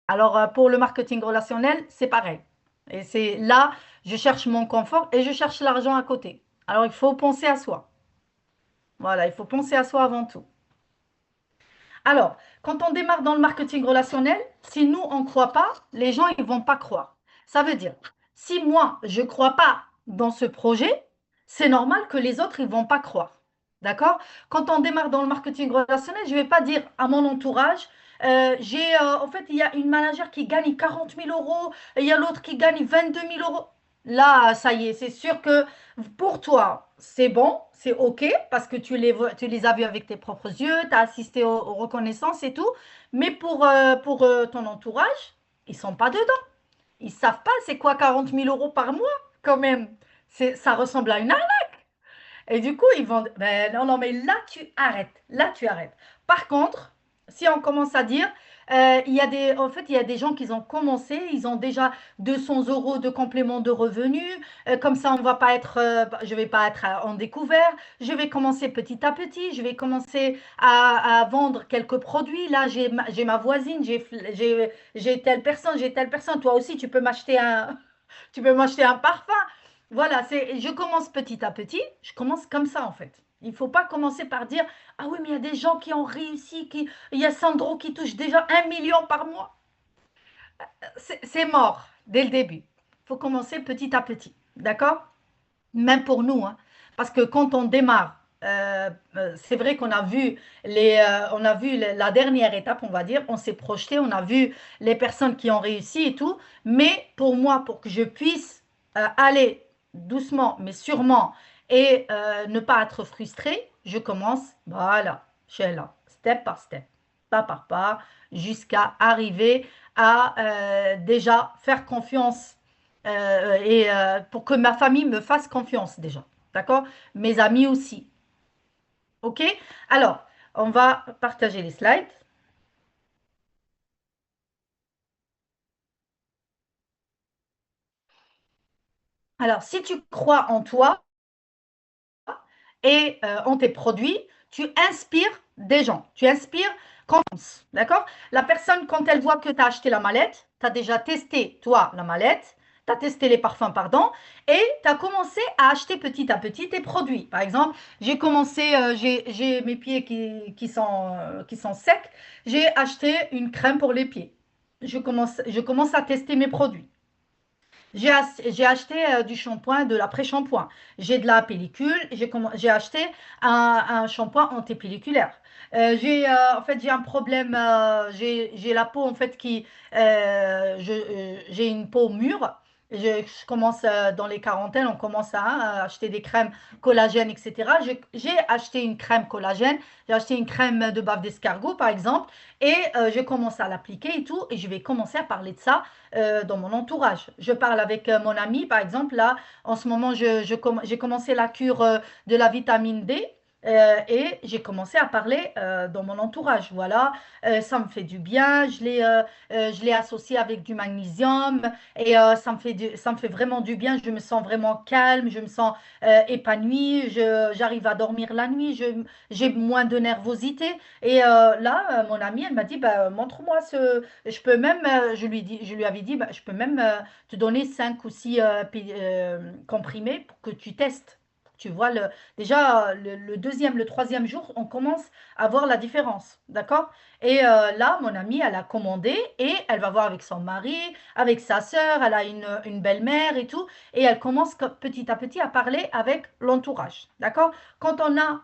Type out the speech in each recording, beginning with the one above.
Alors, pour le marketing relationnel, c'est pareil. Et c'est là, je cherche mon confort et je cherche l'argent à côté. Alors, il faut penser à soi. Voilà, il faut penser à soi avant tout. Alors, quand on démarre dans le marketing relationnel, si nous, on ne croit pas, les gens, ils ne vont pas croire. Ça veut dire, si moi, je ne crois pas dans ce projet, c'est normal que les autres, ils ne vont pas croire. D'accord? Quand on démarre dans le marketing relationnel, je ne vais pas dire à mon entourage, en fait, il y a une manager qui gagne 40 000 euros, et il y a l'autre qui gagne 22 000 euros. Là, ça y est, c'est sûr que pour toi, c'est bon, c'est OK, parce que tu les as vus avec tes propres yeux, tu as assisté aux reconnaissances et tout. Mais pour ton entourage, ils sont pas dedans. Ils savent pas c'est quoi 40 000 euros par mois, quand même. Ça ressemble à une arnaque. Et du coup, ils vont. Ben, non, non, mais là, tu arrêtes. Là, tu arrêtes. Par contre, si on commence à dire, en fait, il y a des gens qui ont commencé, ils ont déjà 200 euros de complément de revenus. Comme ça, on va pas être, je vais pas être en découvert. Je vais commencer petit à petit. Je vais commencer à vendre quelques produits. Là, j'ai ma voisine, j'ai telle personne, j'ai telle personne. Toi aussi, tu peux m'acheter un parfum. Voilà, je commence petit à petit, je commence comme ça en fait. Il ne faut pas commencer par dire, ah oui, mais il y a des gens qui ont réussi, il y a Sandro qui touche déjà 1 million par mois. C'est mort dès le début. Il faut commencer petit à petit, d'accord? Même pour nous, hein. Parce que quand on démarre, c'est vrai qu'on a vu on a vu la dernière étape, on va dire, on s'est projeté, on a vu les personnes qui ont réussi et tout. Mais pour moi, pour que je puisse aller doucement, mais sûrement, et ne pas être frustrée, je commence, voilà, je suis là, step par step, pas par pas, jusqu'à arriver à déjà faire confiance pour que ma famille me fasse confiance déjà. D'accord? Mes amis aussi. OK? Alors, on va partager les slides. Alors, si tu crois en toi et en tes produits, tu inspires des gens. Tu inspires confiance. D'accord? La personne, quand elle voit que tu as acheté la mallette, tu as déjà testé, toi, la mallette, tu as testé les parfums, pardon, et tu as commencé à acheter petit à petit tes produits. Par exemple, j'ai commencé, j'ai mes pieds qui sont secs, j'ai acheté une crème pour les pieds. Je commence à tester mes produits. J'ai acheté du shampoing, de l'après-shampoing. J'ai de la pellicule. J'ai acheté un shampoing antipelliculaire. En fait, j'ai un problème. J'ai la peau en fait j'ai une peau mûre. Je commence dans les quarantaines, on commence à acheter des crèmes collagène, etc. J'ai acheté une crème collagène. J'ai acheté une crème de bave d'escargot, par exemple, et je commence à l'appliquer et tout. Et je vais commencer à parler de ça dans mon entourage. Je parle avec mon ami, par exemple, là, en ce moment, j'ai commencé la cure de la vitamine D. Et j'ai commencé à parler dans mon entourage. Voilà, ça me fait du bien. Je l'ai associé avec du magnésium et ça me fait vraiment du bien. Je me sens vraiment calme, je me sens épanouie. J'arrive à dormir la nuit. J'ai moins de nervosité. Et là, mon amie, elle m'a dit, bah, montre-moi je peux même, je lui avais dit, bah, je peux même te donner 5 ou 6 comprimés pour que tu testes. Tu vois, déjà, le deuxième, le troisième jour, on commence à voir la différence. D'accord? Et là, mon amie, elle a commandé et elle va voir avec son mari, avec sa sœur, elle a une belle-mère et tout. Et elle commence petit à petit à parler avec l'entourage. D'accord? Quand on a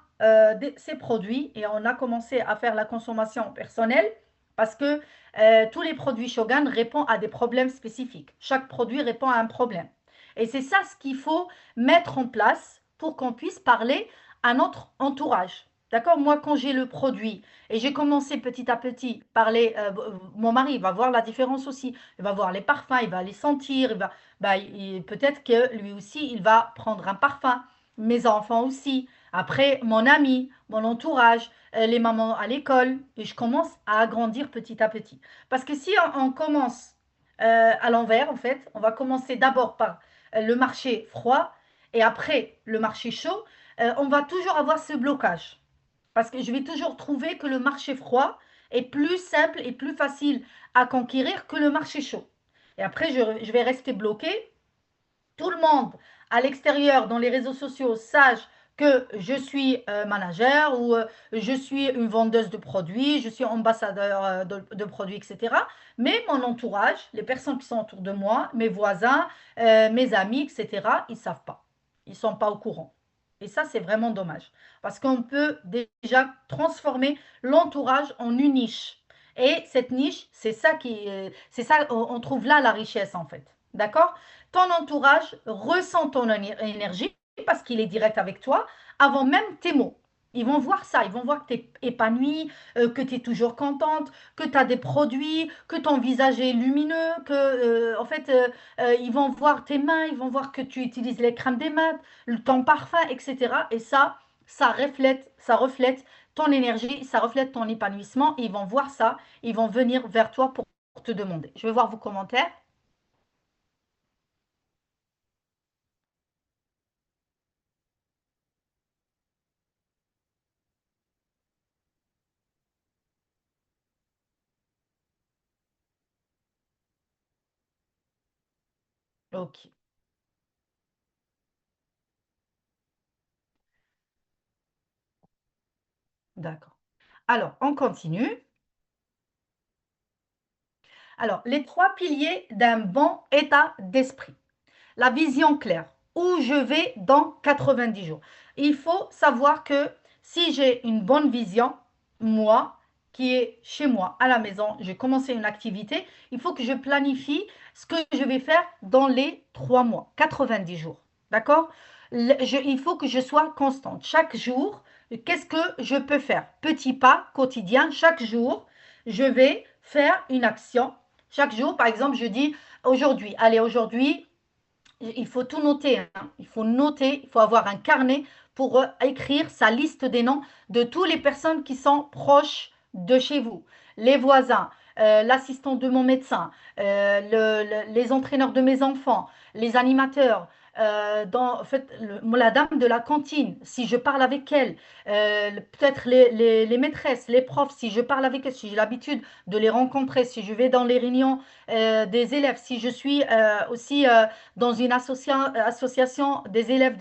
ces produits et on a commencé à faire la consommation personnelle, parce que tous les produits Shogun répondent à des problèmes spécifiques. Chaque produit répond à un problème. Et c'est ça ce qu'il faut mettre en place pour qu'on puisse parler à notre entourage. D'accord? Moi, quand j'ai le produit et j'ai commencé petit à petit à parler, mon mari il va voir la différence aussi. Il va voir les parfums, il va les sentir. Peut-être que lui aussi, il va prendre un parfum. Mes enfants aussi. Après, mon ami, mon entourage, les mamans à l'école. Et je commence à agrandir petit à petit. Parce que si on commence à l'envers, en fait, on va commencer d'abord par le marché froid et après le marché chaud, on va toujours avoir ce blocage. Parce que je vais toujours trouver que le marché froid, est plus simple et plus facile à conquérir que le marché chaud. Et après, je vais rester bloquée. Tout le monde à l'extérieur, dans les réseaux sociaux, sache que je suis manager ou je suis une vendeuse de produits, je suis ambassadeur de produits, etc. Mais mon entourage, les personnes qui sont autour de moi, mes voisins, mes amis, etc., ils ne savent pas. Ils ne sont pas au courant. Et ça, c'est vraiment dommage. Parce qu'on peut déjà transformer l'entourage en une niche. Et cette niche, c'est ça, on trouve là la richesse en fait. D'accord? Ton entourage ressent ton énergie parce qu'il est direct avec toi avant même tes mots. Ils vont voir ça, ils vont voir que tu es épanouie, que tu es toujours contente, que tu as des produits, que ton visage est lumineux, que en fait ils vont voir tes mains, ils vont voir que tu utilises les crèmes des mains, ton parfum, etc. Et ça reflète ton énergie, ça reflète ton épanouissement. Et ils vont voir ça, ils vont venir vers toi pour te demander. Je vais voir vos commentaires. Ok, d'accord. Alors, on continue. Alors, les trois piliers d'un bon état d'esprit. La vision claire, où je vais dans 90 jours. Il faut savoir que si j'ai une bonne vision, moi, qui est chez moi, à la maison, j'ai commencé une activité, il faut que je planifie ce que je vais faire dans les 3 mois, 90 jours. D'accord? Il faut que je sois constante. Chaque jour, qu'est-ce que je peux faire? Petit pas quotidien, chaque jour, je vais faire une action. Chaque jour, par exemple, je dis aujourd'hui, allez, aujourd'hui, il faut tout noter, hein. Il faut noter, il faut avoir un carnet pour écrire sa liste des noms de toutes les personnes qui sont proches de chez vous. Les voisins, l'assistant de mon médecin, les entraîneurs de mes enfants, les animateurs, en fait, la dame de la cantine, si je parle avec elle, peut-être les maîtresses, les profs, si je parle avec elles, si j'ai l'habitude de les rencontrer, si je vais dans les réunions des élèves, si je suis aussi dans une association des élèves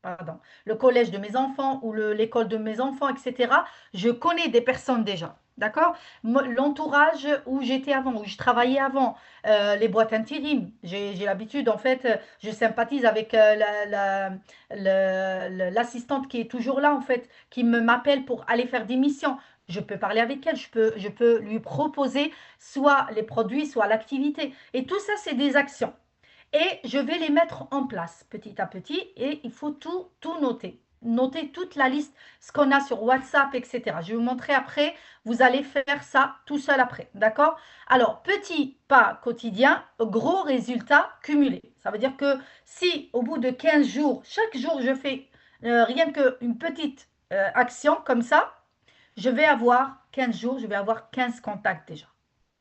pardon, le collège de mes enfants ou l'école de mes enfants, etc. Je connais des personnes déjà. D'accord? L'entourage où j'étais avant, où je travaillais avant, les boîtes intérim. J'ai l'habitude, en fait, je sympathise avec l'assistante qui est toujours là, en fait, qui m'appelle pour aller faire des missions. Je peux parler avec elle, je peux lui proposer soit les produits, soit l'activité. Et tout ça, c'est des actions. Et je vais les mettre en place petit à petit et il faut tout noter. Noter toute la liste, ce qu'on a sur WhatsApp, etc. Je vais vous montrer après. Vous allez faire ça tout seul après. D'accord? Alors, petit pas quotidien, gros résultat cumulé. Ça veut dire que si au bout de 15 jours, chaque jour, je fais rien qu'une petite action comme ça, je vais avoir 15 jours, je vais avoir 15 contacts déjà.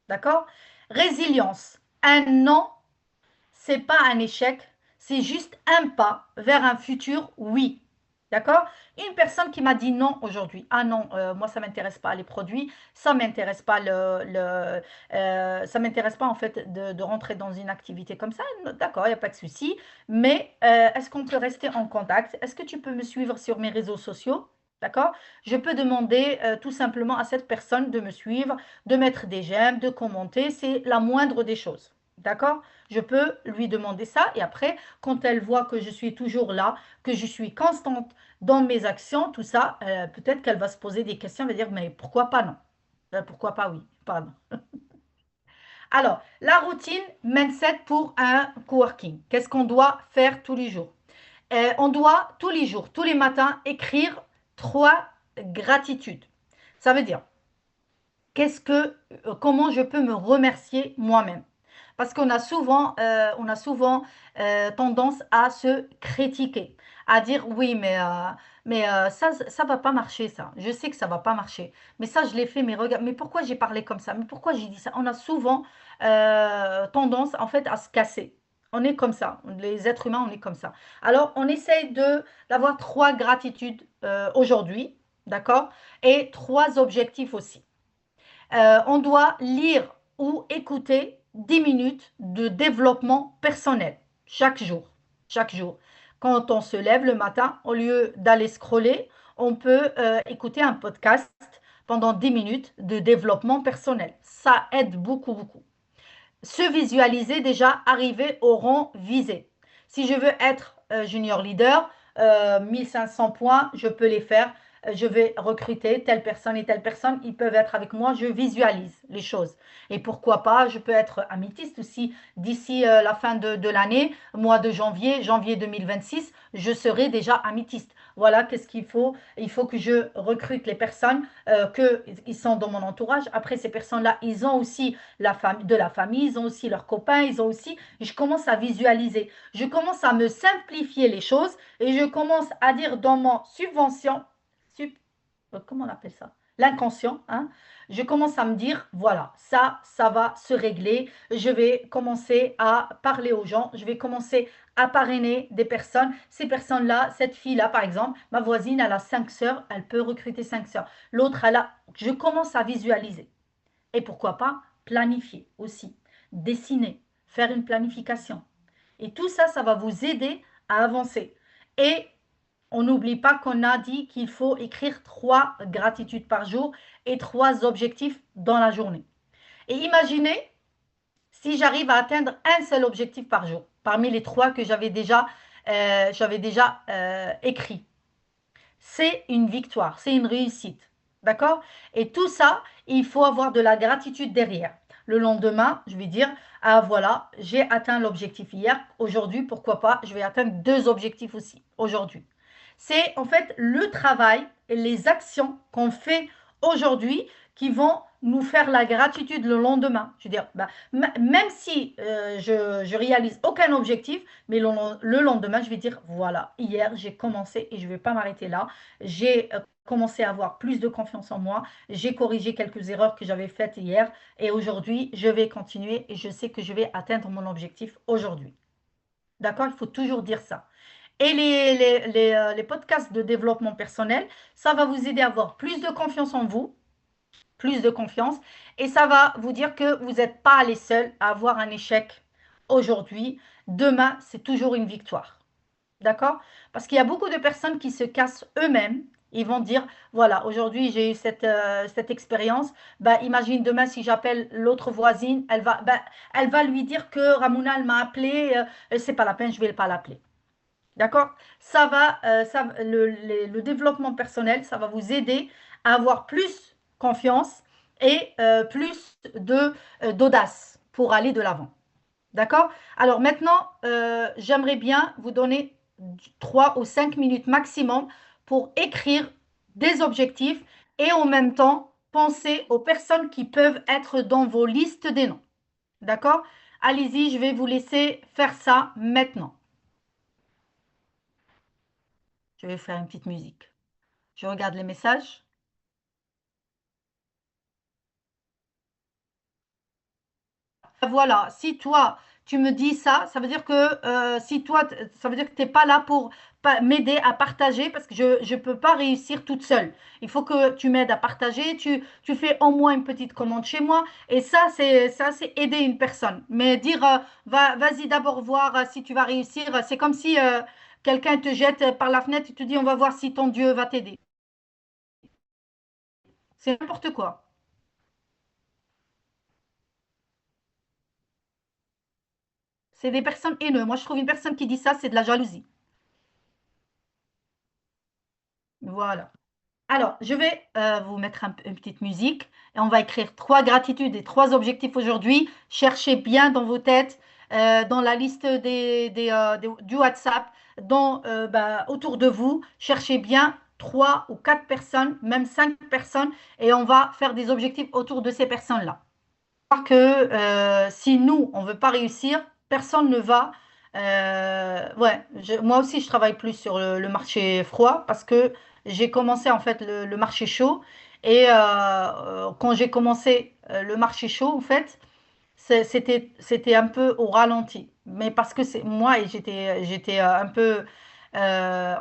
D'accord? Résilience. Un non, c'est pas un échec, c'est juste un pas vers un futur oui. D'accord? Une personne qui m'a dit non aujourd'hui. Ah non, moi ça m'intéresse pas les produits, ça m'intéresse pas ça m'intéresse pas en fait de rentrer dans une activité comme ça. D'accord, il n'y a pas de souci. Mais est-ce qu'on peut rester en contact? Est-ce que tu peux me suivre sur mes réseaux sociaux? D'accord? Je peux demander tout simplement à cette personne de me suivre, de mettre des j'aime, de commenter. C'est la moindre des choses. D'accord? Je peux lui demander ça et après, quand elle voit que je suis toujours là, que je suis constante dans mes actions, tout ça, peut-être qu'elle va se poser des questions, elle va dire, mais pourquoi pas non? Pourquoi pas oui? Pardon. Alors, la routine mindset pour un coworking. Qu'est-ce qu'on doit faire tous les jours? On doit tous les jours, tous les matins, écrire 3 gratitudes. Ça veut dire, comment je peux me remercier moi-même. Parce qu'on a souvent tendance à se critiquer, à dire oui, mais ça va pas marcher, ça. Je sais que ça va pas marcher. Mais ça, je l'ai fait, mais regarde, mais pourquoi j'ai parlé comme ça? Mais pourquoi j'ai dit ça? On a souvent tendance, en fait, à se casser. On est comme ça. Les êtres humains, on est comme ça. Alors, on essaye d'avoir 3 gratitudes aujourd'hui. d'accord? Et trois objectifs aussi. On doit lire ou écouter 10 minutes de développement personnel chaque jour. Chaque jour. Quand on se lève le matin, au lieu d'aller scroller, on peut écouter un podcast pendant 10 minutes de développement personnel. Ça aide beaucoup, beaucoup. Se visualiser déjà arriver au rang visé. Si je veux être junior leader, 1500 points, je peux les faire. Je vais recruter telle personne et telle personne, ils peuvent être avec moi, je visualise les choses. Et pourquoi pas, je peux être améthyste aussi d'ici la fin de l'année, mois de janvier, janvier 2026, je serai déjà améthyste. Voilà, qu'est-ce qu'il faut? Il faut que je recrute les personnes qui sont dans mon entourage. Après, ces personnes-là, ils ont aussi de la famille, ils ont aussi leurs copains, ils ont aussi, je commence à visualiser, je commence à me simplifier les choses et je commence à dire dans mon subvention, sub, comment on appelle ça? L'inconscient, hein? Je commence à me dire, voilà, ça va se régler. Je vais commencer à parler aux gens. Je vais commencer à parrainer des personnes. Ces personnes-là, cette fille-là, par exemple, ma voisine, elle a 5 sœurs. Elle peut recruter 5 sœurs. L'autre, elle a... Je commence à visualiser. Et pourquoi pas planifier aussi, dessiner, faire une planification. Et tout ça, ça va vous aider à avancer. Et on n'oublie pas qu'on a dit qu'il faut écrire 3 gratitudes par jour et 3 objectifs dans la journée. Et imaginez si j'arrive à atteindre un seul objectif par jour, parmi les 3 que j'avais déjà écrits. C'est une victoire, c'est une réussite. D'accord? Et tout ça, il faut avoir de la gratitude derrière. Le lendemain, je vais dire, ah voilà, j'ai atteint l'objectif hier. Aujourd'hui, pourquoi pas, je vais atteindre 2 objectifs aussi aujourd'hui. C'est en fait le travail et les actions qu'on fait aujourd'hui qui vont nous faire la gratitude le lendemain. Je veux dire, bah, même si je réalise aucun objectif, mais le lendemain, je vais dire, voilà, hier, j'ai commencé et je ne vais pas m'arrêter là. J'ai commencé à avoir plus de confiance en moi. J'ai corrigé quelques erreurs que j'avais faites hier et aujourd'hui, je vais continuer et je sais que je vais atteindre mon objectif aujourd'hui. D'accord? Il faut toujours dire ça. Et les podcasts de développement personnel, ça va vous aider à avoir plus de confiance en vous, plus de confiance, et ça va vous dire que vous n'êtes pas les seuls à avoir un échec aujourd'hui. Demain, c'est toujours une victoire. D'accord? Parce qu'il y a beaucoup de personnes qui se cassent eux-mêmes. Ils vont dire, voilà, aujourd'hui j'ai eu cette expérience. Bah, imagine demain si j'appelle l'autre voisine, elle va lui dire que Ramona, elle m'a appelé, c'est pas la peine, je ne vais pas l'appeler. D'accord? Le développement personnel, ça va vous aider à avoir plus confiance et plus d'audace pour aller de l'avant. D'accord? Alors maintenant, j'aimerais bien vous donner 3 ou 5 minutes maximum pour écrire des objectifs et en même temps penser aux personnes qui peuvent être dans vos listes des noms. D'accord? Allez-y, je vais vous laisser faire ça maintenant. Je vais faire une petite musique. Je regarde les messages. Voilà, si toi, tu me dis ça, ça veut dire que si toi, ça veut dire que tu n'es pas là pour m'aider à partager parce que je ne peux pas réussir toute seule. Il faut que tu m'aides à partager, tu fais au moins une petite commande chez moi et ça, c'est aider une personne. Mais dire, vas-y d'abord voir si tu vas réussir, c'est comme si quelqu'un te jette par la fenêtre et te dit, on va voir si ton Dieu va t'aider. C'est n'importe quoi. C'est des personnes haineuses. Moi, je trouve une personne qui dit ça, c'est de la jalousie. Voilà. Alors, je vais vous mettre une petite musique et on va écrire 3 gratitudes et 3 objectifs aujourd'hui. Cherchez bien dans vos têtes, dans la liste du WhatsApp, autour de vous. Cherchez bien 3 ou 4 personnes, même 5 personnes, et on va faire des objectifs autour de ces personnes-là. Que si nous, on ne veut pas réussir, personne ne va. Ouais, moi aussi, je travaille plus sur le marché froid parce que j'ai commencé en fait le marché chaud. Et quand j'ai commencé le marché chaud, en fait, c'était un peu au ralenti. Mais parce que c'est moi et j'étais un peu. euh,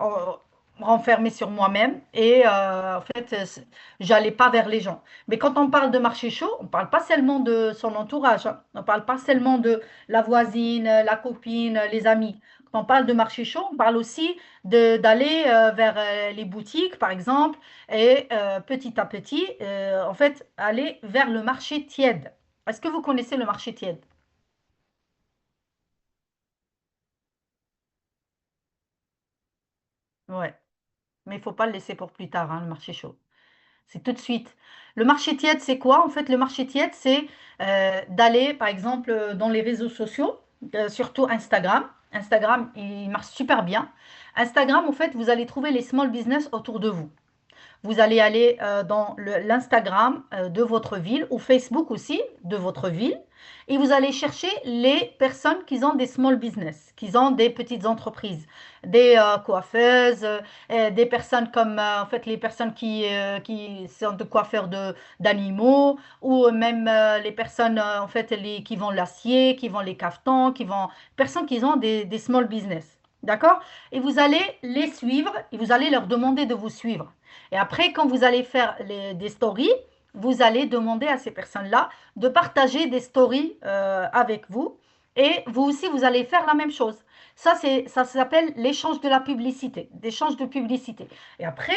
renfermée sur moi-même et en fait, j'allais pas vers les gens. Mais quand on parle de marché chaud, on parle pas seulement de son entourage, hein. On parle pas seulement de la voisine, la copine, les amis. Quand on parle de marché chaud, on parle aussi d'aller vers les boutiques, par exemple, et petit à petit, en fait, aller vers le marché tiède. Est-ce que vous connaissez le marché tiède? Ouais, mais il faut pas le laisser pour plus tard, hein, le marché chaud. C'est tout de suite. Le marché tiède, c'est quoi? En fait, le marché tiède, c'est d'aller, par exemple, dans les réseaux sociaux, surtout Instagram. Instagram, il marche super bien. Instagram, en fait, vous allez trouver les small business autour de vous. Vous allez aller dans l'Instagram de votre ville ou Facebook aussi de votre ville et vous allez chercher les personnes qui ont des small business, qui ont des petites entreprises, des coiffeuses, des personnes comme en fait les personnes qui sont de coiffeurs d'animaux ou même les personnes en fait qui vendent l'acier, qui vendent les cafetans, qui vendent personnes qui ont des small business. D'accord? Et vous allez les suivre et vous allez leur demander de vous suivre. Et après, quand vous allez faire des stories, vous allez demander à ces personnes-là de partager des stories avec vous. Et vous aussi, vous allez faire la même chose. Ça s'appelle l'échange de la publicité, d'échange de publicité. Et après,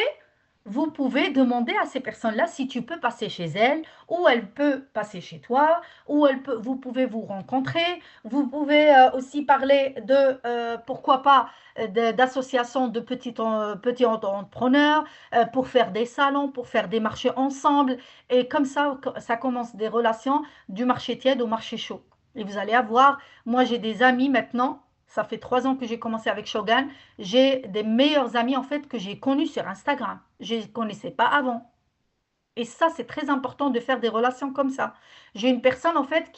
vous pouvez demander à ces personnes-là si tu peux passer chez elles, ou elle peut passer chez toi, ou vous pouvez vous rencontrer. Vous pouvez aussi parler de, pourquoi pas, d'associations de petits entrepreneurs pour faire des salons, pour faire des marchés ensemble. Et comme ça commence des relations du marché tiède au marché chaud. Et vous allez avoir, moi j'ai des amis maintenant, ça fait 3 ans que j'ai commencé avec Shogun, j'ai des meilleurs amis en fait que j'ai connus sur Instagram. Je ne les connaissais pas avant. Et ça, c'est très important de faire des relations comme ça. J'ai une personne en fait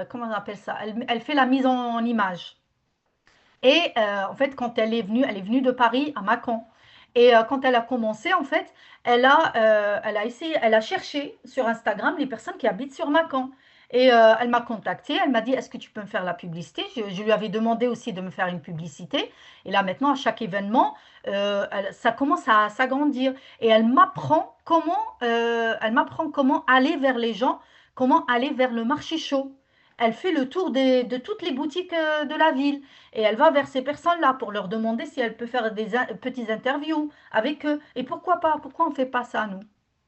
comment on appelle ça? Elle fait la mise en image. Et en fait, quand elle est venue de Paris à Mâcon. Et quand elle a commencé, en fait, elle a essayé, elle a cherché sur Instagram les personnes qui habitent sur Mâcon. Et elle m'a contactée, elle m'a dit, est-ce que tu peux me faire la publicité? Je lui avais demandé aussi de me faire une publicité. Et là, maintenant, à chaque événement, ça commence à s'agrandir. Et elle m'apprend comment aller vers les gens, comment aller vers le marché chaud. Elle fait le tour de toutes les boutiques de la ville. Et elle va vers ces personnes-là pour leur demander si elle peut faire des petites interviews avec eux. Et pourquoi pas? Pourquoi on ne fait pas ça, nous?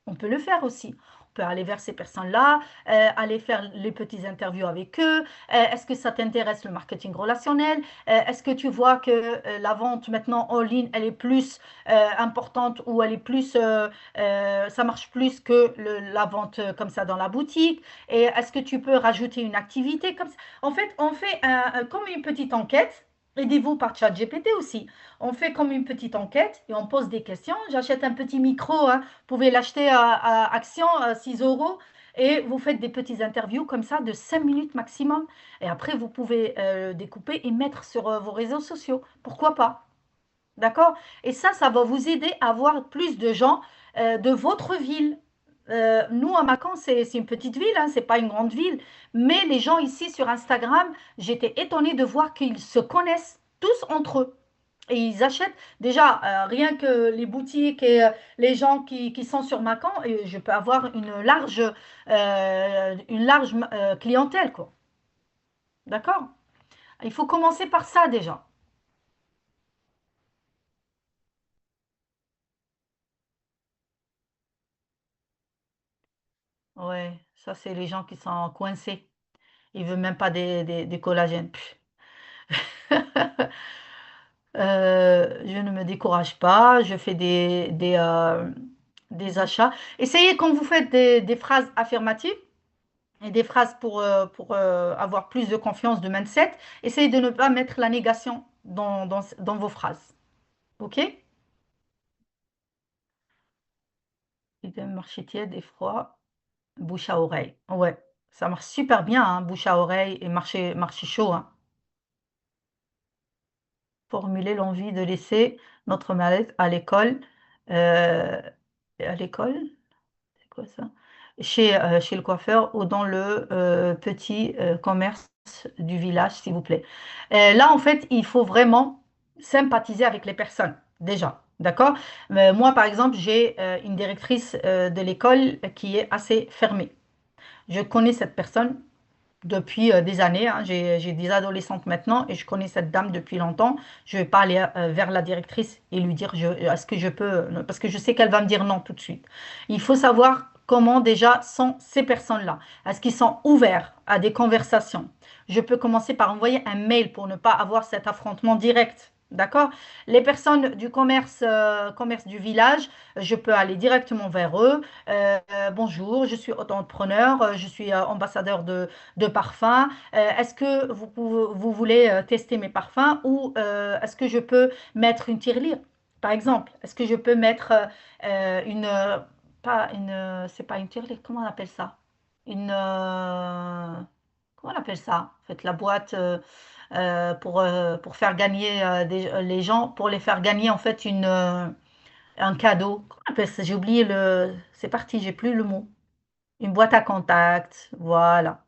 On peut le faire aussi. On peut aller vers ces personnes-là, aller faire les petites interviews avec eux. Est-ce que ça t'intéresse le marketing relationnel? Est-ce que tu vois que la vente maintenant en ligne, elle est plus importante ou elle est plus, ça marche plus que la vente comme ça dans la boutique? Et est-ce que tu peux rajouter une activité comme ça? En fait, on fait comme une petite enquête. Aidez-vous par ChatGPT aussi. On fait comme une petite enquête et on pose des questions. J'achète un petit micro, hein. Vous pouvez l'acheter à Action à 6 euros et vous faites des petites interviews comme ça de 5 minutes maximum. Et après, vous pouvez découper et mettre sur vos réseaux sociaux. Pourquoi pas? D'accord? Et ça va vous aider à avoir plus de gens de votre ville. Nous, à Mâcon, c'est une petite ville, hein, c'est pas une grande ville. Mais les gens ici sur Instagram, j'étais étonnée de voir qu'ils se connaissent tous entre eux. Et ils achètent déjà rien que les boutiques et les gens qui sont sur Mâcon, et je peux avoir une large clientèle, quoi. D'accord? Il faut commencer par ça déjà. Ouais, ça, c'est les gens qui sont coincés. Ils ne veulent même pas des collagènes. Pff. Je ne me décourage pas, je fais des achats. Essayez quand vous faites des phrases affirmatives et des phrases pour avoir plus de confiance, de mindset, essayez de ne pas mettre la négation dans vos phrases. OK? Idem, marché tiède et froid, bouche à oreille. Ouais, ça marche super bien, hein, bouche à oreille et marché chaud, hein. Formuler l'envie de laisser notre mal-être euh, à l'école, c'est quoi ça? Chez le coiffeur ou dans le petit commerce du village, s'il vous plaît. Là, en fait, il faut vraiment. sympathiser avec les personnes, déjà. D'accord? Moi, par exemple, j'ai une directrice de l'école qui est assez fermée. Je connais cette personne depuis des années, hein. J'ai des adolescentes maintenant et je connais cette dame depuis longtemps. Je ne vais pas aller vers la directrice et lui dire est-ce que je peux, parce que je sais qu'elle va me dire non tout de suite. Il faut savoir comment déjà sont ces personnes-là. Est-ce qu'ils sont ouverts à des conversations? Je peux commencer par envoyer un mail pour ne pas avoir cet affrontement direct. D'accord? Les personnes du commerce du village, je peux aller directement vers eux. Bonjour, je suis auto-entrepreneur, je suis ambassadeur de parfums. Est-ce que vous voulez tester mes parfums ou est-ce que je peux mettre une tirelire, par exemple? Est-ce que je peux mettre pas une, c'est pas une tirelire, comment on appelle ça? Une, comment on appelle ça? En fait, la boîte pour faire gagner les gens, pour les faire gagner en fait un cadeau. Comment on appelle ça? J'ai oublié c'est parti, j'ai plus le mot. Une boîte à contact, voilà.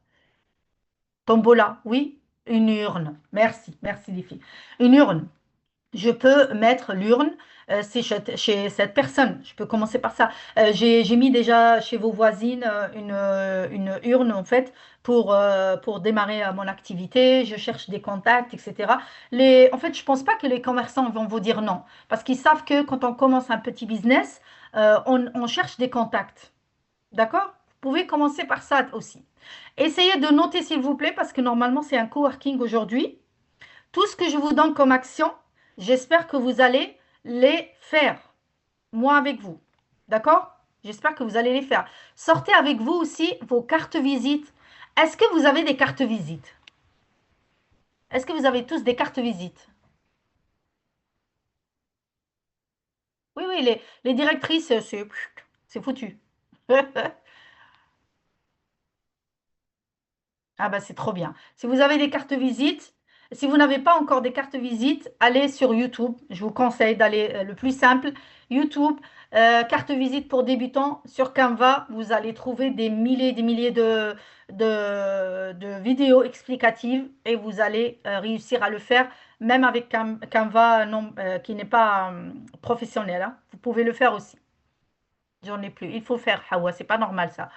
Tombola, oui. Une urne. Merci, merci les filles. Une urne. Je peux mettre l'urne c'est chez cette personne. Je peux commencer par ça. J'ai mis déjà chez vos voisines une urne en fait pour démarrer mon activité. Je cherche des contacts, etc. En fait, je pense pas que les commerçants vont vous dire non parce qu'ils savent que quand on commence un petit business, on cherche des contacts. D'accord? Vous pouvez commencer par ça aussi. Essayez de noter s'il vous plaît parce que normalement c'est un coworking aujourd'hui. Tout ce que je vous donne comme action, j'espère que vous allez les faire, moi avec vous. D'accord? J'espère que vous allez les faire. Sortez avec vous aussi vos cartes visites. Est-ce que vous avez des cartes visites? Est-ce que vous avez tous des cartes visites? Oui, oui, les directrices, c'est foutu. Ah bah c'est trop bien. Si vous avez des cartes visites, si vous n'avez pas encore des cartes visites, allez sur YouTube. Je vous conseille d'aller le plus simple, YouTube, carte visite pour débutants. Sur Canva, vous allez trouver des milliers de vidéos explicatives et vous allez réussir à le faire, même avec Canva non, qui n'est pas professionnel, hein. Vous pouvez le faire aussi. J'en ai plus. Il faut faire, Hawa, c'est pas normal ça.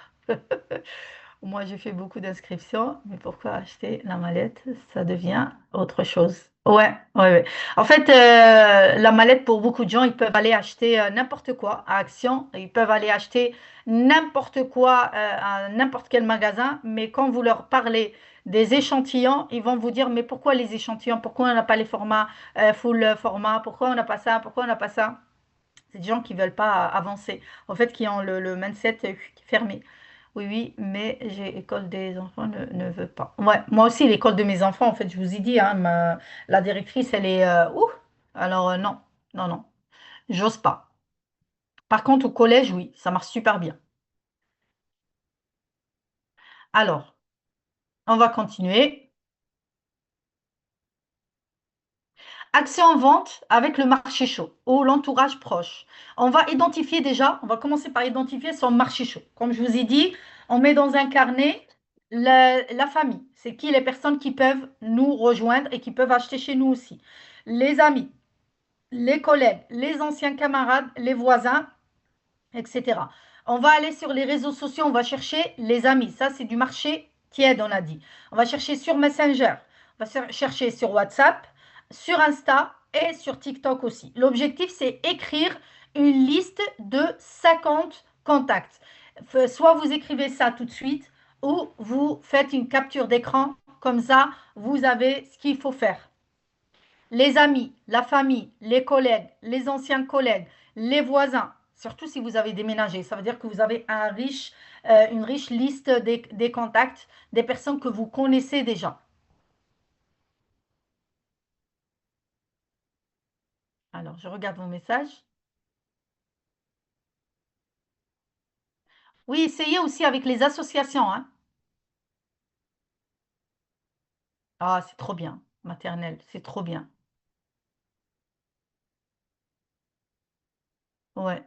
Moi, j'ai fait beaucoup d'inscriptions, mais pourquoi acheter la mallette? Ça devient autre chose. Ouais, ouais, ouais. En fait, la mallette, pour beaucoup de gens, ils peuvent aller acheter n'importe quoi à Action. Ils peuvent aller acheter n'importe quoi à n'importe quel magasin. Mais quand vous leur parlez des échantillons, ils vont vous dire, mais pourquoi les échantillons? Pourquoi on n'a pas les formats full format? Pourquoi on n'a pas ça? Pourquoi on n'a pas ça? C'est des gens qui veulent pas avancer. En fait, qui ont le mindset fermé. Oui, oui, mais j'ai école des enfants ne veut pas. Ouais, moi aussi, l'école de mes enfants, en fait, je vous ai dit, hein, la directrice, elle est... ouh, alors non, non, non, j'ose pas. Par contre, au collège, oui, ça marche super bien. Alors, on va continuer. Action en vente avec le marché chaud ou l'entourage proche. On va identifier déjà, on va commencer par identifier son marché chaud. Comme je vous ai dit, on met dans un carnet la famille. C'est qui les personnes qui peuvent nous rejoindre et qui peuvent acheter chez nous aussi. Les amis, les collègues, les anciens camarades, les voisins, etc. On va aller sur les réseaux sociaux, on va chercher les amis. Ça, c'est du marché tiède, on a dit. On va chercher sur Messenger, on va chercher sur WhatsApp, sur Insta et sur TikTok aussi. L'objectif, c'est écrire une liste de 50 contacts. Soit vous écrivez ça tout de suite ou vous faites une capture d'écran. Comme ça, vous avez ce qu'il faut faire. Les amis, la famille, les collègues, les anciens collègues, les voisins, surtout si vous avez déménagé, ça veut dire que vous avez une riche liste des contacts, des personnes que vous connaissez déjà. Alors, je regarde vos messages. Oui, essayez aussi avec les associations, hein. Ah, c'est trop bien, maternelle, c'est trop bien. Ouais,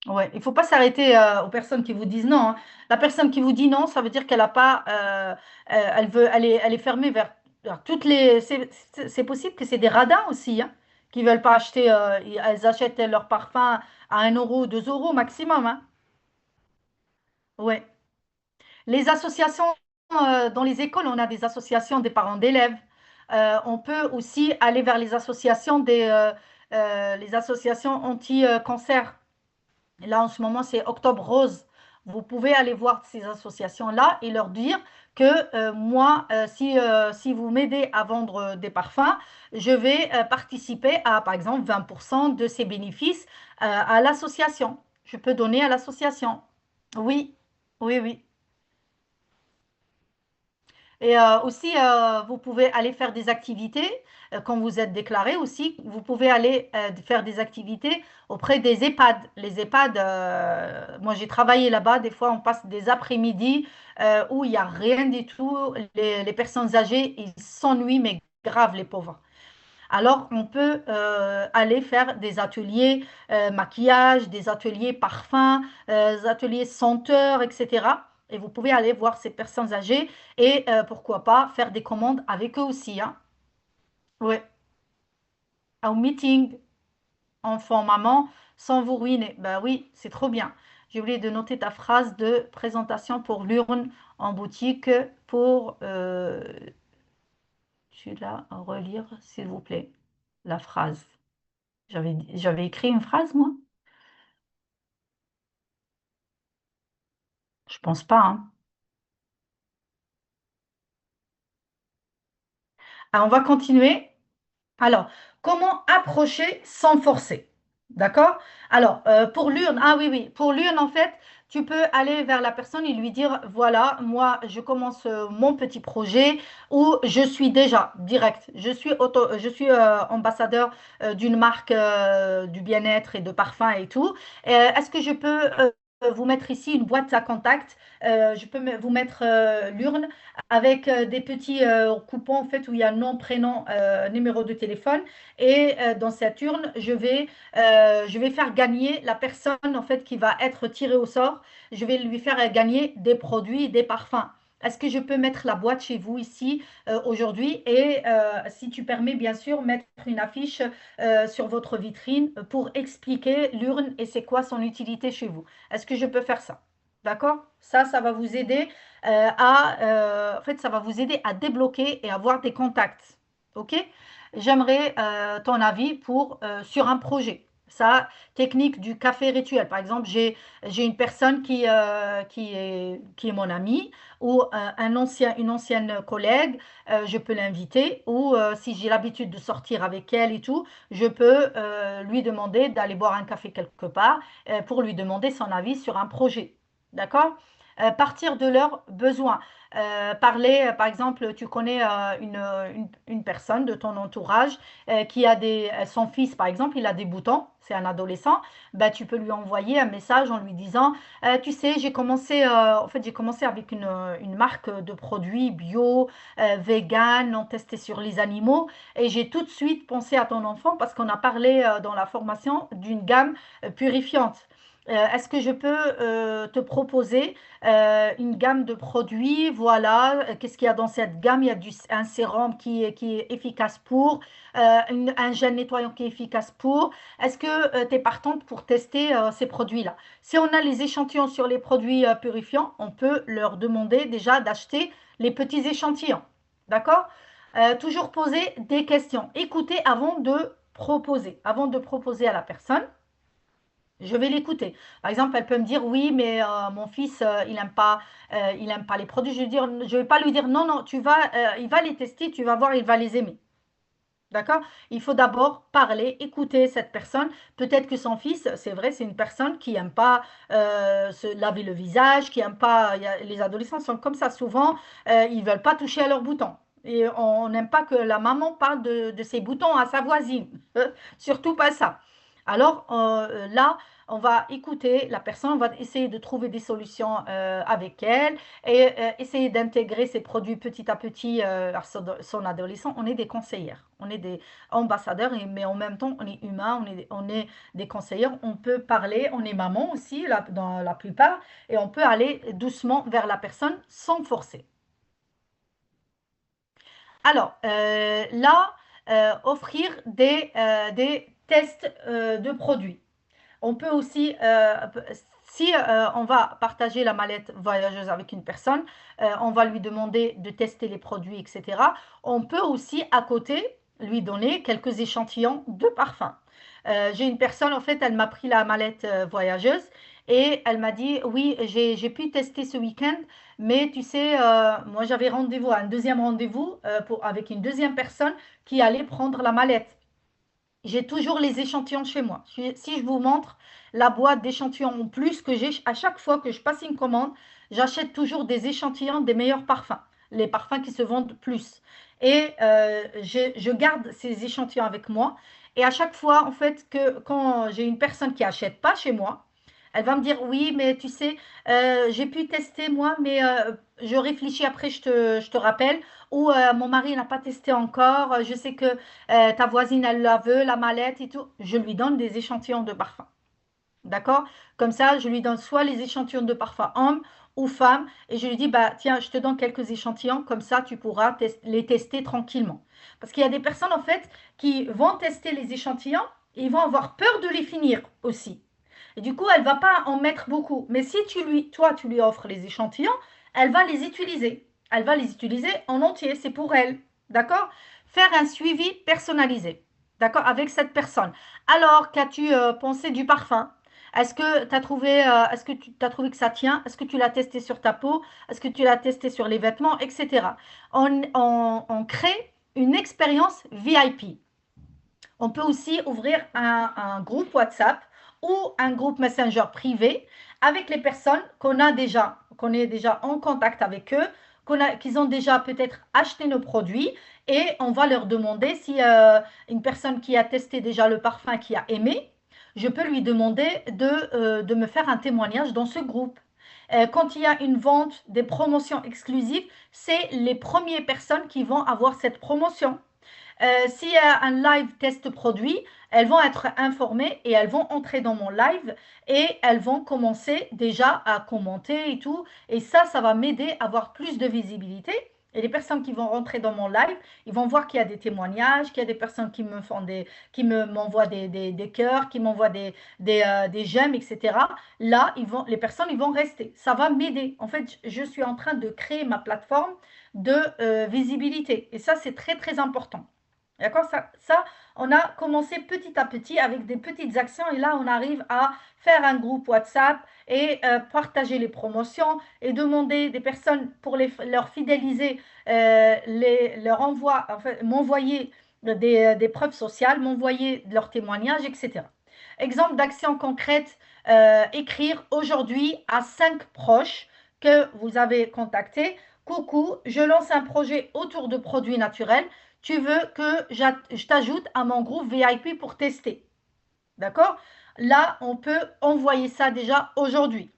ouais. Il ne faut pas s'arrêter aux personnes qui vous disent non, hein. La personne qui vous dit non, ça veut dire qu'elle a pas, elle est fermée vers. Alors, c'est possible que c'est des radins aussi, hein, qui veulent pas acheter, elles achètent leur parfum à 1 euro, 2 € maximum, hein. Ouais. Les associations, dans les écoles, on a des associations des parents d'élèves. On peut aussi aller vers les associations anti-cancer. Là, en ce moment, c'est Octobre Rose. Vous pouvez aller voir ces associations-là et leur dire que moi, si vous m'aidez à vendre des parfums, je vais participer à, par exemple, 20% de ces bénéfices à l'association. Je peux donner à l'association. Oui, oui, oui. Et aussi, vous pouvez aller faire des activités quand vous êtes déclaré aussi. Vous pouvez aller faire des activités auprès des EHPAD. Les EHPAD, moi j'ai travaillé là-bas. Des fois, on passe des après-midi où il n'y a rien du tout. Les personnes âgées, ils s'ennuient, mais grave, les pauvres. Alors, on peut aller faire des ateliers maquillage, des ateliers parfums, des ateliers senteurs, etc. Et vous pouvez aller voir ces personnes âgées et pourquoi pas faire des commandes avec eux aussi, hein. Ouais, au meeting, enfant, maman, sans vous ruiner. Ben oui, c'est trop bien. J'ai oublié de noter ta phrase de présentation pour l'urne en boutique pour, tu la relire, s'il vous plaît, la phrase. J'avais écrit une phrase, moi? Je pense pas, hein. Alors, on va continuer. Alors, comment approcher sans forcer? D'accord? Alors, pour l'urne, ah oui, oui, pour l'urne, en fait, tu peux aller vers la personne et lui dire, voilà, moi, je commence mon petit projet où je suis déjà direct. Je suis ambassadeur d'une marque du bien-être et de parfum et tout. Est-ce que je peux vous mettre ici une boîte à contact? Je peux vous mettre l'urne avec des petits coupons en fait où il y a nom, prénom, numéro de téléphone et dans cette urne je vais faire gagner la personne en fait qui va être tirée au sort. Je vais lui faire gagner des produits, des parfums. Est-ce que je peux mettre la boîte chez vous ici aujourd'hui et si tu permets bien sûr mettre une affiche sur votre vitrine pour expliquer l'urne et c'est quoi son utilité chez vous. Est-ce que je peux faire ça? D'accord? Ça va vous aider en fait, ça va vous aider à débloquer et avoir des contacts. OK? J'aimerais ton avis sur un projet. Ça, technique du café rituel. Par exemple, j'ai une personne qui est mon amie ou une ancienne collègue, je peux l'inviter ou si j'ai l'habitude de sortir avec elle et tout, je peux lui demander d'aller boire un café quelque part pour lui demander son avis sur un projet. D'accord? Partir de leurs besoins. Parler, par exemple, tu connais une personne de ton entourage qui a son fils, par exemple, il a des boutons, c'est un adolescent, ben, tu peux lui envoyer un message en lui disant, tu sais, en fait, j'ai commencé avec une marque de produits bio, vegan, non testés sur les animaux, et j'ai tout de suite pensé à ton enfant parce qu'on a parlé dans la formation d'une gamme purifiante. Est-ce que je peux te proposer une gamme de produits? Voilà, qu'est-ce qu'il y a dans cette gamme? Il y a un sérum qui est efficace un gel nettoyant qui est efficace pour. Est-ce que tu es partante pour tester ces produits-là? Si on a les échantillons sur les produits purifiants, on peut leur demander déjà d'acheter les petits échantillons. D'accord? Toujours poser des questions. Écoutez avant de proposer à la personne. Je vais l'écouter. Par exemple, elle peut me dire oui, mais mon fils, il aime pas les produits. Je vais pas lui dire non, non, il va les tester, tu vas voir, il va les aimer. D'accord? Il faut d'abord parler, écouter cette personne. Peut-être que son fils, c'est vrai, c'est une personne qui n'aime pas se laver le visage, qui n'aime pas. Les adolescents sont comme ça. Souvent, ils ne veulent pas toucher à leurs boutons. Et on n'aime pas que la maman parle de ses boutons à sa voisine. Surtout pas ça. Alors là, on va écouter la personne, on va essayer de trouver des solutions avec elle et essayer d'intégrer ces produits petit à petit à son adolescent. On est des conseillères, on est des ambassadeurs, mais en même temps, on est humain, on est des conseillères. On peut parler, on est maman aussi, dans la plupart, et on peut aller doucement vers la personne sans forcer. Alors, là, offrir des tests de produits. On peut aussi, si on va partager la mallette voyageuse avec une personne, on va lui demander de tester les produits, etc. On peut aussi à côté lui donner quelques échantillons de parfum. J'ai une personne, en fait, elle m'a pris la mallette voyageuse et elle m'a dit, oui, j'ai pu tester ce week-end, mais tu sais, moi j'avais rendez-vous, un deuxième rendez-vous avec une deuxième personne qui allait prendre la mallette. J'ai toujours les échantillons chez moi. Si je vous montre la boîte d'échantillons en plus que j'ai, à chaque fois que je passe une commande, j'achète toujours des échantillons des meilleurs parfums, les parfums qui se vendent plus. Et je garde ces échantillons avec moi. Et à chaque fois, en fait, que quand j'ai une personne qui achète pas chez moi, elle va me dire, oui, mais tu sais, j'ai pu tester moi, mais je réfléchis après, je te rappelle. Ou mon mari n'a pas testé encore. Je sais que ta voisine, elle la veut, la mallette et tout. Je lui donne des échantillons de parfum. D'accord? Comme ça, je lui donne soit les échantillons de parfum homme ou femme et je lui dis, bah, tiens, je te donne quelques échantillons, comme ça, tu pourras les tester tranquillement. Parce qu'il y a des personnes, en fait, qui vont tester les échantillons et ils vont avoir peur de les finir aussi. Et du coup, elle ne va pas en mettre beaucoup. Mais si toi, tu lui offres les échantillons, elle va les utiliser. Elle va les utiliser en entier. C'est pour elle. D'accord? Faire un suivi personnalisé. D'accord? Avec cette personne. Alors, qu'as-tu pensé du parfum? Est-ce que tu as trouvé que ça tient? Est-ce que tu l'as testé sur ta peau? Est-ce que tu l'as testé sur les vêtements, etc. On crée une expérience VIP. On peut aussi ouvrir un groupe WhatsApp ou un groupe Messenger privé avec les personnes qu'on est déjà en contact avec eux, qu'ils ont déjà peut-être acheté nos produits et on va leur demander si une personne qui a testé déjà le parfum, qui a aimé, je peux lui demander de me faire un témoignage dans ce groupe. Quand il y a une vente, des promotions exclusives, c'est les premières personnes qui vont avoir cette promotion. S'il y a un live test produit, elles vont être informées et elles vont entrer dans mon live et elles vont commencer déjà à commenter et tout. Et ça va m'aider à avoir plus de visibilité. Et les personnes qui vont rentrer dans mon live, ils vont voir qu'il y a des témoignages, qu'il y a des personnes qui me font m'envoient des cœurs, qui m'envoient des j'aime, etc. Là, les personnes, ils vont rester. Ça va m'aider. En fait, je suis en train de créer ma plateforme de visibilité. Et ça, c'est très, très important. D'accord? On a commencé petit à petit avec des petites actions et là, on arrive à faire un groupe WhatsApp et partager les promotions et demander des personnes pour leur fidéliser, enfin, m'envoyer des preuves sociales, m'envoyer leurs témoignages, etc. Exemple d'action concrète, écrire aujourd'hui à 5 proches que vous avez contactés. Coucou, je lance un projet autour de produits naturels. Tu veux que je t'ajoute à mon groupe VIP pour tester. D'accord? Là, on peut envoyer ça déjà aujourd'hui.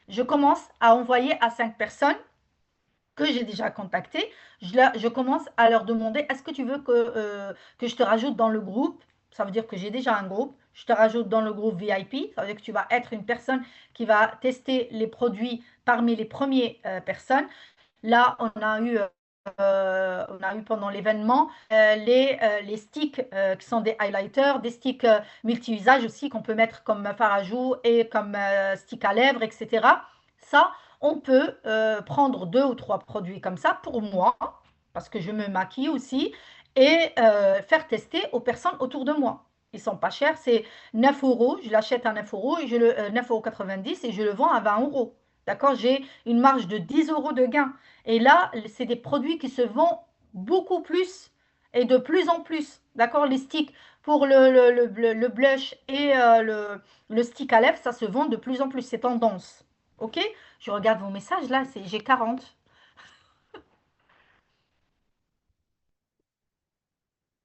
Je commence à envoyer à 5 personnes que j'ai déjà contactées. Je commence à leur demander, est-ce que tu veux que je te rajoute dans le groupe? Ça veut dire que j'ai déjà un groupe. Je te rajoute dans le groupe VIP. Ça veut dire que tu vas être une personne qui va tester les produits parmi les premières personnes. Là, on a eu pendant l'événement les sticks qui sont des highlighters, des sticks multi-usages aussi qu'on peut mettre comme fard à joues et comme stick à lèvres, etc. Ça, on peut prendre 2 ou 3 produits comme ça pour moi, parce que je me maquille aussi, et faire tester aux personnes autour de moi. Ils sont pas chers, c'est 9 euros. Je l'achète à 9 euros, 9,90 € et je le vends à 20 euros. D'accord? J'ai une marge de 10 euros de gain. Et là, c'est des produits qui se vendent beaucoup plus et de plus en plus. D'accord? Les sticks pour le blush et le stick à lèvres, ça se vend de plus en plus. C'est tendance. OK? Je regarde vos messages là, j'ai 40.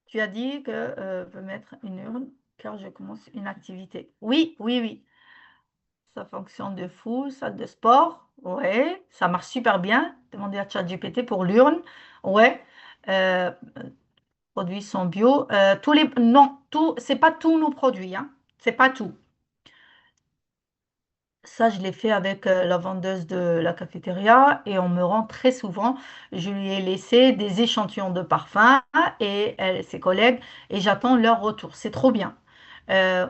Tu as dit que veut mettre une urne car je commence une activité. Oui, oui, oui. Ça fonctionne de fou, salle de sport. Ouais, ça marche super bien. Demandez à ChatGPT pour l'urne. Ouais. Euh, Produits sont bio. Non, c'est pas tous nos produits, hein. C'est pas tout. Ça, je l'ai fait avec la vendeuse de la cafétéria et on me rend très souvent. Je lui ai laissé des échantillons de parfum et ses collègues et j'attends leur retour. C'est trop bien.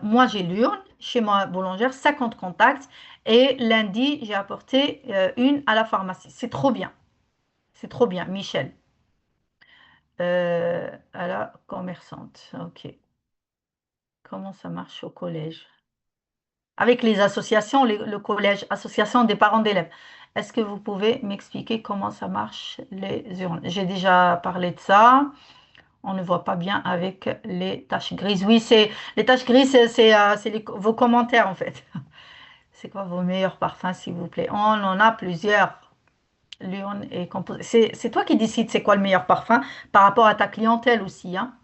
Moi, j'ai l'urne chez ma boulangère, 50 contacts et lundi, j'ai apporté une à la pharmacie. C'est trop bien. C'est trop bien, Michel. À la commerçante. Ok. Comment ça marche au collège? Avec les associations, le collège, association des parents d'élèves. Est-ce que vous pouvez m'expliquer comment ça marche les urnes? J'ai déjà parlé de ça. On ne voit pas bien avec les taches grises. Oui, c'est les taches grises, c'est vos commentaires en fait. C'est quoi vos meilleurs parfums, s'il vous plaît? On en a plusieurs. L'urne est composée. C'est toi qui décides c'est quoi le meilleur parfum par rapport à ta clientèle aussi, hein.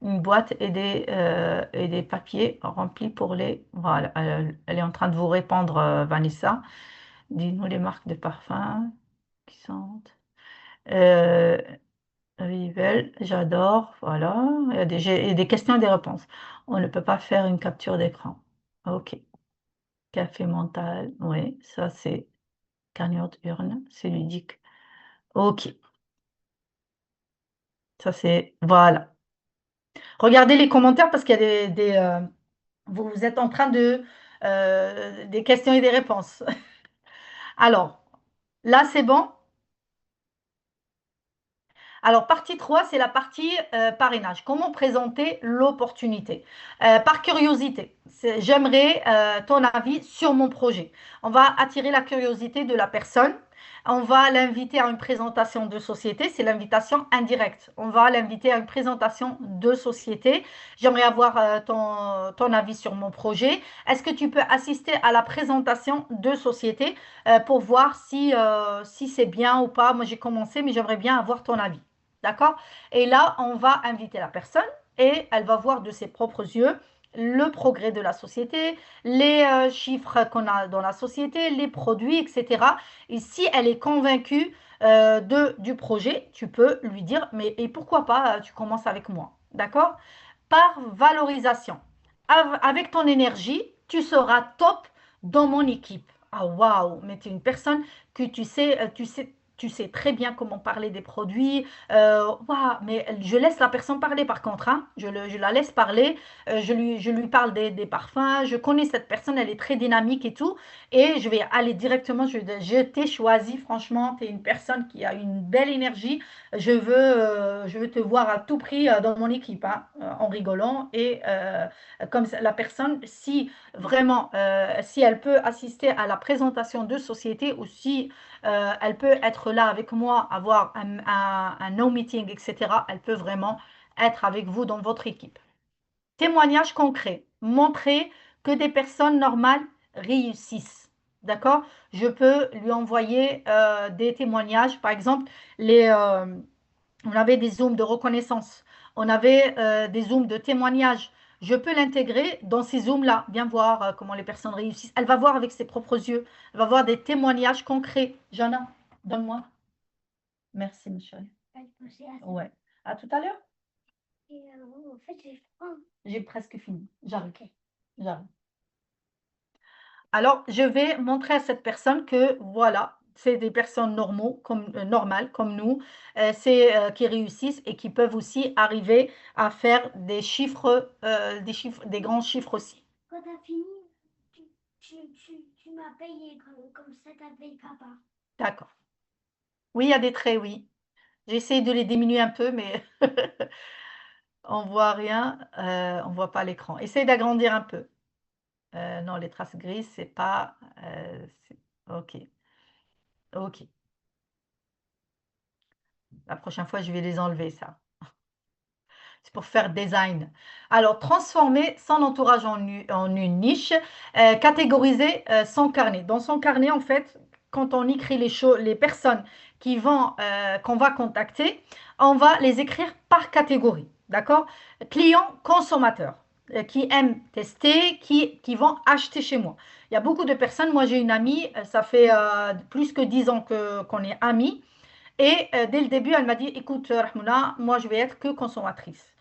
Une boîte et des papiers remplis pour les... Voilà, elle est en train de vous répondre, Vanessa. Dis-nous les marques de parfums qui sentent. Euh, Rivel, j'adore. Voilà, il y a des questions et des réponses. On ne peut pas faire une capture d'écran. Ok. Café mental, oui, ça c'est cagnotte urne, c'est ludique. Ok, ça c'est... Voilà. Regardez les commentaires parce qu'il y a vous êtes en train de... des questions et des réponses. Alors, là, c'est bon. Alors, partie 3, c'est la partie parrainage. Comment présenter l'opportunité? Par curiosité, j'aimerais ton avis sur mon projet. On va attirer la curiosité de la personne. On va l'inviter à une présentation de société. C'est l'invitation indirecte. On va l'inviter à une présentation de société. J'aimerais avoir ton avis sur mon projet. Est-ce que tu peux assister à la présentation de société pour voir si c'est bien ou pas? Moi, j'ai commencé, mais j'aimerais bien avoir ton avis. D'accord? Et là, on va inviter la personne et elle va voir de ses propres yeux le progrès de la société, les chiffres qu'on a dans la société, les produits, etc. Et si elle est convaincue du projet, tu peux lui dire, mais et pourquoi pas, tu commences avec moi. D'accord? Par valorisation. Avec ton énergie, tu seras top dans mon équipe. Ah waouh, mais tu es une personne que tu sais très bien comment parler des produits. Waouh, mais je laisse la personne parler par contre, hein. Je la laisse parler. Je lui parle des parfums. Je connais cette personne, elle est très dynamique et tout. Et je vais aller directement. Je t'ai choisi, franchement, tu es une personne qui a une belle énergie. Je veux te voir à tout prix dans mon équipe, hein, en rigolant. Et comme la personne, si vraiment, si elle peut assister à la présentation de société ou si elle peut être là avec moi, avoir un no meeting, etc., elle peut vraiment être avec vous dans votre équipe. Témoignage concret. Montrer que des personnes normales réussissent. D'accord? Je peux lui envoyer des témoignages. Par exemple, on avait des zooms de reconnaissance. On avait des zooms de témoignage. Je peux l'intégrer dans ces zooms-là, bien voir comment les personnes réussissent. Elle va voir avec ses propres yeux. Elle va voir des témoignages concrets. Jana, donne-moi. Merci, mon chéri. Ouais. À tout à l'heure. En fait, j'ai faim. J'ai presque fini. J'arrive. Ok. J'arrive. Alors, je vais montrer à cette personne que voilà, c'est des personnes normales comme nous, qui réussissent et qui peuvent aussi arriver à faire des chiffres, des grands chiffres aussi. Quand tu as fini, tu m'as payé comme ça, tu as payé papa. D'accord. Oui, il y a des traits, oui. J'ai essayé de les diminuer un peu, mais on voit rien, on voit pas l'écran. Essaye d'agrandir un peu. Non, les traces grises, c'est pas. Ok, ok. La prochaine fois, je vais les enlever, ça. C'est pour faire design. Alors, transformer son entourage en une niche, catégoriser son carnet. Dans son carnet, en fait, quand on écrit les personnes qu'on va contacter, on va les écrire par catégorie. D'accord? Clients, consommateurs qui aiment tester, qui vont acheter chez moi. Il y a beaucoup de personnes. Moi, j'ai une amie, ça fait plus que 10 ans qu'on est amis. Et dès le début, elle m'a dit, écoute, Rahmouna, moi, je vais être que consommatrice.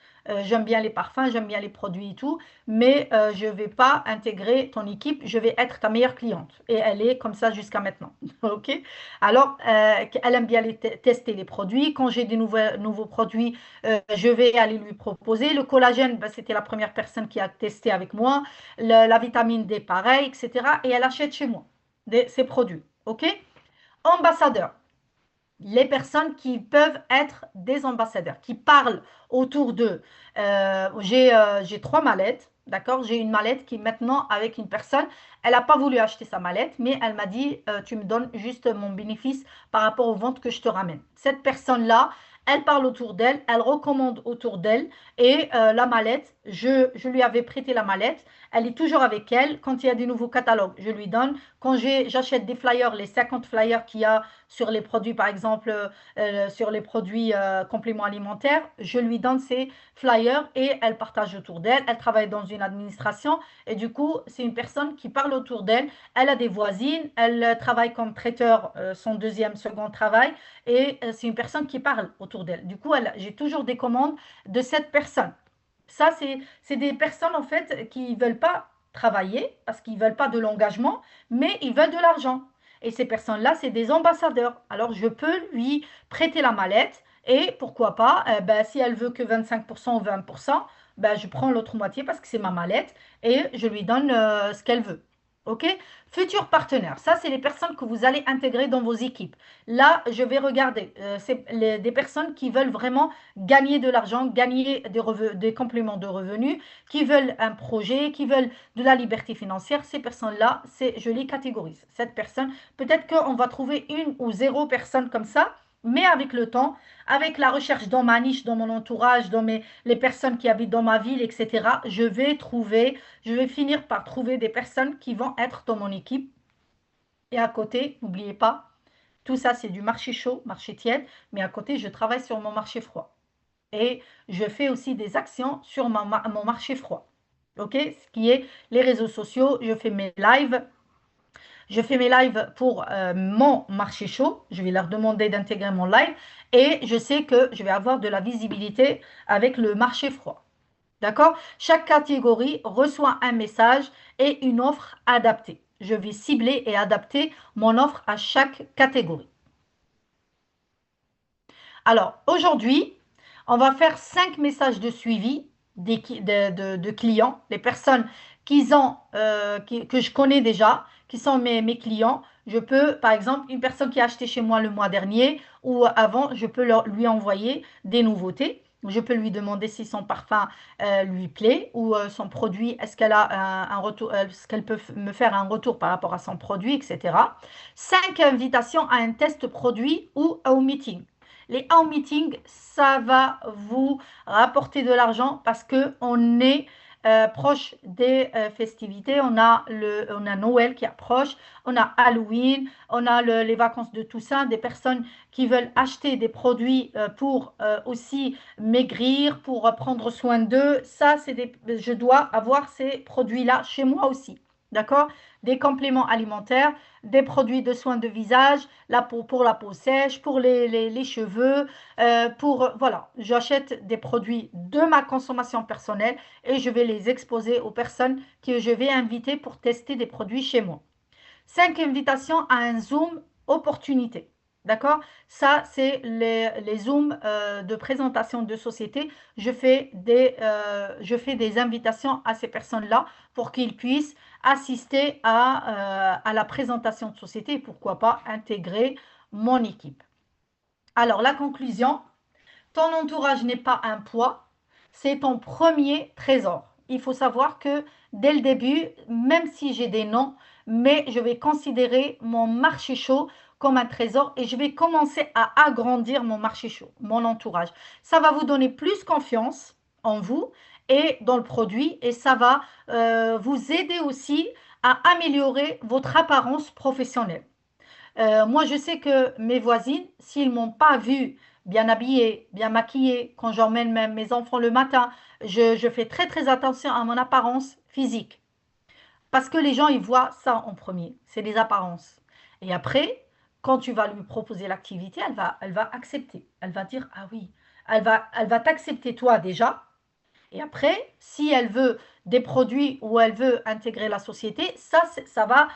j'aime bien les parfums, j'aime bien les produits et tout, mais je ne vais pas intégrer ton équipe, je vais être ta meilleure cliente. Et elle est comme ça jusqu'à maintenant. OK? Alors, elle aime bien tester les produits. Quand j'ai des nouveaux produits, je vais aller lui proposer. Le collagène, ben, c'était la première personne qui a testé avec moi. La vitamine D, pareil, etc. Et elle achète chez moi ces produits. OK? Ambassadeur, les personnes qui peuvent être des ambassadeurs, qui parlent autour d'eux. J'ai 3 mallettes, d'accord? J'ai une mallette qui maintenant, avec une personne, elle n'a pas voulu acheter sa mallette, mais elle m'a dit, tu me donnes juste mon bénéfice par rapport aux ventes que je te ramène. Cette personne-là, elle parle autour d'elle, elle recommande autour d'elle, et la mallette, je lui avais prêté la mallette, elle est toujours avec elle. Quand il y a des nouveaux catalogues, je lui donne. Quand j'achète des flyers, les 50 flyers qu'il y a sur les produits, par exemple, sur les produits compléments alimentaires, je lui donne ces flyers et elle partage autour d'elle. Elle travaille dans une administration et du coup, c'est une personne qui parle autour d'elle. Elle a des voisines, elle travaille comme traiteur, son deuxième, second travail, et c'est une personne qui parle autour d'elle. Du coup, j'ai toujours des commandes de cette personne. Ça, c'est des personnes, en fait, qui ne veulent pas travailler parce qu'ils ne veulent pas de l'engagement, mais ils veulent de l'argent. Et ces personnes-là, c'est des ambassadeurs. Alors, je peux lui prêter la mallette et pourquoi pas, ben, si elle veut que 25% ou 20%, ben, je prends l'autre moitié parce que c'est ma mallette et je lui donne ce qu'elle veut. OK? Futurs partenaires, ça, c'est les personnes que vous allez intégrer dans vos équipes. Là, je vais regarder. C'est des personnes qui veulent vraiment gagner de l'argent, gagner des compléments de revenus, qui veulent un projet, qui veulent de la liberté financière. Ces personnes-là, je les catégorise. Cette personne, peut-être qu'on va trouver une ou zéro personne comme ça, mais avec le temps, avec la recherche dans ma niche, dans mon entourage, les personnes qui habitent dans ma ville, etc., je vais finir par trouver des personnes qui vont être dans mon équipe. Et à côté, n'oubliez pas, tout ça, c'est du marché chaud, marché tiède, mais à côté, je travaille sur mon marché froid. Et je fais aussi des actions sur mon marché froid. OK? Ce qui est les réseaux sociaux, je fais mes lives. Je fais mes lives pour mon marché chaud. Je vais leur demander d'intégrer mon live. Et je sais que je vais avoir de la visibilité avec le marché froid. D'accord? Chaque catégorie reçoit un message et une offre adaptée. Je vais cibler et adapter mon offre à chaque catégorie. Alors, aujourd'hui, on va faire 5 messages de suivi de clients, les personnes que je connais déjà, qui sont mes clients. Je peux, par exemple, une personne qui a acheté chez moi le mois dernier ou avant, je peux lui envoyer des nouveautés. Je peux lui demander si son parfum lui plaît ou son produit, est-ce qu'elle a un retour, est-ce qu'elle peut me faire un retour par rapport à son produit, etc. 5 invitations à un test produit ou au meeting. Les home meetings, ça va vous rapporter de l'argent parce qu'on est proche des festivités. On a Noël qui approche, on a Halloween, on a les vacances de Toussaint, des personnes qui veulent acheter des produits pour aussi maigrir, pour prendre soin d'eux. Je dois avoir ces produits-là chez moi aussi. D'accord? Des compléments alimentaires, des produits de soins de visage, la peau pour la peau sèche, pour les cheveux, voilà, j'achète des produits de ma consommation personnelle et je vais les exposer aux personnes que je vais inviter pour tester des produits chez moi. 5 invitations à un Zoom opportunité. D'accord? Ça, c'est les Zooms de présentation de société. Je fais des invitations à ces personnes-là pour qu'ils puissent assister à la présentation de société et pourquoi pas intégrer mon équipe. Alors, la conclusion, ton entourage n'est pas un poids, c'est ton premier trésor. Il faut savoir que dès le début, même si j'ai des noms, mais je vais considérer mon marché chaud comme un trésor et je vais commencer à agrandir mon marché chaud, mon entourage. Ça va vous donner plus confiance en vous et dans le produit et ça va vous aider aussi à améliorer votre apparence professionnelle. Moi, je sais que mes voisines, s'ils ne m'ont pas vue bien habillée, bien maquillée, quand j'emmène même mes enfants le matin, je fais très très attention à mon apparence physique. Parce que les gens, ils voient ça en premier, c'est les apparences. Et après, quand tu vas lui proposer l'activité, elle va accepter. Elle va dire, ah oui, elle va t'accepter toi déjà, Et après, si elle veut des produits ou elle veut intégrer la société, ça va,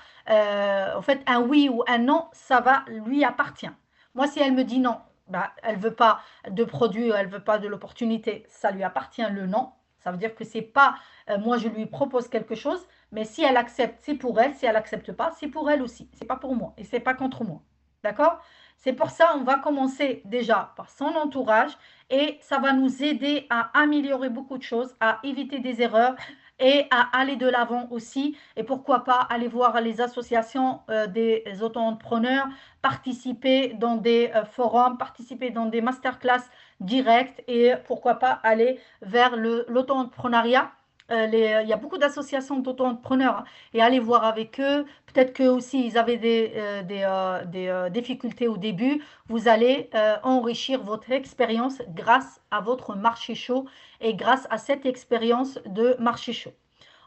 en fait, un oui ou un non, ça va lui appartient. Moi, si elle me dit non, bah, elle veut pas de produits, elle veut pas de l'opportunité, ça lui appartient le non. Ça veut dire que c'est pas, moi je lui propose quelque chose, mais si elle accepte, c'est pour elle. Si elle accepte pas, c'est pour elle aussi. C'est pas pour moi et c'est pas contre moi. D'accord? C'est pour ça on va commencer déjà par son entourage et ça va nous aider à améliorer beaucoup de choses, à éviter des erreurs et à aller de l'avant aussi. Et pourquoi pas aller voir les associations des auto-entrepreneurs, participer dans des forums, participer dans des masterclass directes et pourquoi pas aller vers l'auto-entrepreneuriat. Il y a beaucoup d'associations d'auto-entrepreneurs, hein, et allez voir avec eux. Peut-être qu'eux aussi, ils avaient des difficultés au début. Vous allez enrichir votre expérience grâce à votre marché chaud et grâce à cette expérience de marché chaud.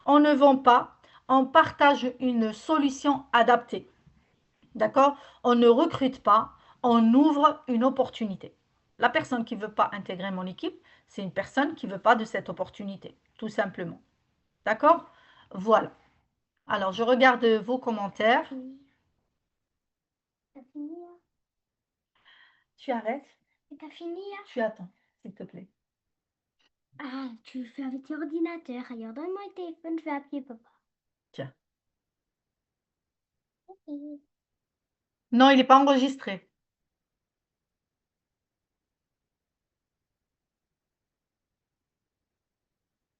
On ne vend pas, on partage une solution adaptée. D'accord? On ne recrute pas, on ouvre une opportunité. La personne qui ne veut pas intégrer mon équipe, c'est une personne qui ne veut pas de cette opportunité, tout simplement. D'accord? Voilà. Alors, je regarde vos commentaires. T'as fini là? Tu arrêtes, Et t'as fini là? tu attends, s'il te plaît. Ah, tu fais avec l'ordinateur. Alors donne-moi le téléphone, je vais appeler papa. Tiens. Ok. Non, il n'est pas enregistré.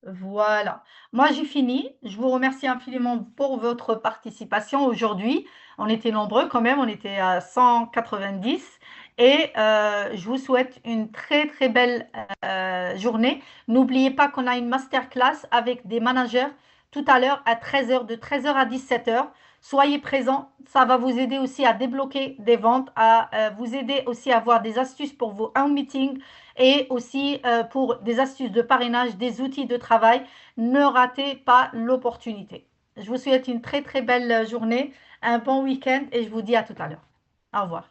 Voilà. Moi, j'ai fini. Je vous remercie infiniment pour votre participation aujourd'hui. On était nombreux quand même, on était à 190. Et je vous souhaite une très, très belle journée. N'oubliez pas qu'on a une masterclass avec des managers tout à l'heure à 13 heures, de 13 heures à 17 heures. Soyez présents. Ça va vous aider aussi à débloquer des ventes, à vous aider aussi à avoir des astuces pour vos home meetings et aussi pour des astuces de parrainage, des outils de travail. Ne ratez pas l'opportunité. Je vous souhaite une très très belle journée, un bon week-end et je vous dis à tout à l'heure. Au revoir.